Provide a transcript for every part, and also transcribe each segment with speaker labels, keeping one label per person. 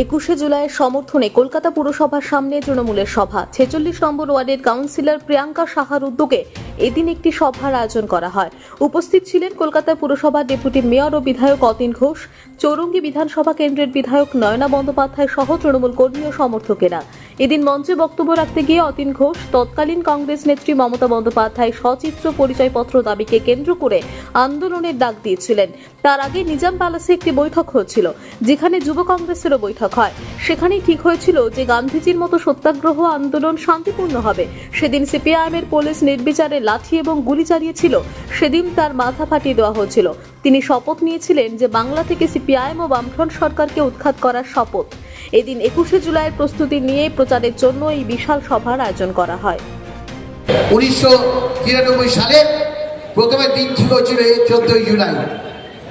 Speaker 1: 21 জুলাইয়ের সমর্থনে কলকাতা পুরসভার সামনে তৃণমূলের সভা। 46 নম্বর ওয়ার্ডের কাউন্সিলর প্রিয়াঙ্কা সাহার উদ্যোগে এদিন একটি সভার আয়োজন করা হয়। উপস্থিত ছিলেন কলকাতা পুরসভার ডেপুটি মেয়র ও বিধায়ক অতীন ঘোষ, চৌরঙ্গী বিধানসভা কেন্দ্রের বিধায়ক নয়না বন্দ্যোপাধ্যায় সহ তৃণমূল কর্মী ও সমর্থকেরা। এদিন মঞ্চে বক্তব্য রাখতে গিয়ে অতীন ঘোষ তৎকালীন কংগ্রেস নেত্রী মমতা বন্দ্যোপাধ্যায় সচিত্র পরিচয়পত্র দাবিকে কেন্দ্র করে আন্দোলনের ডাক দিয়েছিলেন। তার আগে নিজাম প্যালেসে একটি বৈঠক হয়েছিল, যেখানে যুব কংগ্রেসেরও বৈঠক হয়। সেখানেই ঠিক হয়েছিল যে গান্ধীজির মতো সত্যাগ্রহ আন্দোলন শান্তিপূর্ণ হবে। সেদিন সিপিআইএমের পুলিশ নির্বিচারে লাঠি এবং গুলি চালিয়েছিল। সেদিন তার মাথা ফাটিয়ে দেওয়া হয়েছিল। তিনি শপথ নিয়েছিলেন যে বাংলা থেকে সিপিআইএম ও বামফ্রন্ট সরকারকে উৎখাত করার শপথ। এদিন 21 জুলাইয়ের প্রস্তুতি নিয়ে প্রচারের জন্য এই বিশাল সভার আয়োজন করা হয়।
Speaker 2: 1993 সালে প্রথমে দিন ঠিক হয়েছিল 14 জুলাই।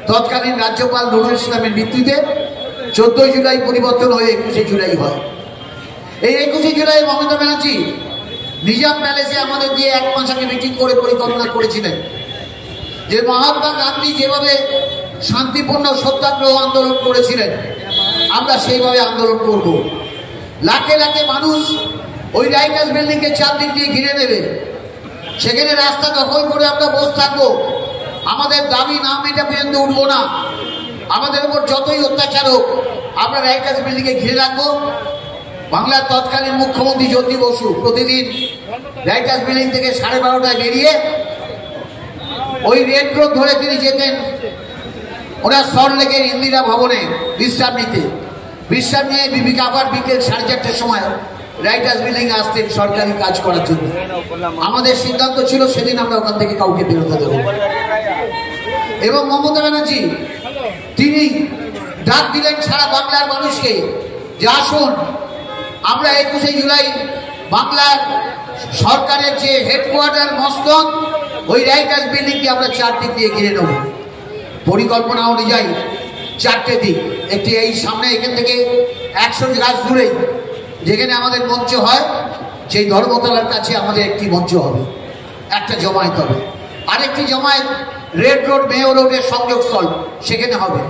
Speaker 2: তৎকালীন রাজ্যপাল নুরুল ইসলামের মৃত্যুতে 14 জুলাই পরিবর্তন হয়ে 21 জুলাই হয়। এই 21 জুলাই মমতা ব্যানার্জি নিজাম প্যালেসে আমাদের দিয়ে এক মাস আগে মিটিং করে পরিকল্পনা করেছিলেন যে মহাত্মা গান্ধী যেভাবে শান্তিপূর্ণ সত্যাগ্রহ আন্দোলন করেছিলেন আমরা সেইভাবে আন্দোলন করব। লাখে লাখে মানুষ ওই রাইটার্স বিল্ডিং কে চারদিক দিয়ে ঘিরে নেবে, সেখানে রাস্তা দখল করে আমরা বসে থাকবো। আমাদের দাবি না মেটা পর্যন্ত উঠবো না। আমাদের উপর যতই অত্যাচার হোক আমরা রাইটার্স বিল্ডিং কে ঘিরে রাখবো। বাংলার তৎকালীন মুখ্যমন্ত্রী জ্যোতি বসু প্রতিদিন রাইটার্স বিল্ডিং থেকে 12:30টায় বেরিয়ে ওই রেড রোড ধরে তিনি যেতেন ওনার সল্টলেকের ইন্দিরা ভবনে বিশ্রাম নিতে। বিশ্রাম নিয়ে বিবিকে আবার বিকেল 4:30টার সময় রাইটার্স বিল্ডিং আসতেন সরকারি কাজ করার জন্য। আমাদের সিদ্ধান্ত ছিল সেদিন আমরা ওখান থেকে কাউকে বেরোতে দেবো। এবং মমতা ব্যানার্জি তিনি ডাক দিলেন সারা বাংলার মানুষকে যে আসুন আমরা 21 জুলাই বাংলার সরকারের যে হেডকোয়ার্টার মস্তক ওই রাইটার্স বিল্ডিংকে আমরা চারদিক দিয়ে ঘিরে নেব। পরিকল্পনা অনুযায়ী 4টে দিক, একটি এই সামনে এখান থেকে 100 গাছ দূরেই যেখানে আমাদের মঞ্চ হয় সেই ধর্মতলার কাছে আমাদের একটি মঞ্চ হবে, একটা জমায়েত হবে। আরেকটি জমায়েত রেড রোড মেয়র রোডের সংযোগস্থল সেখানে হবে।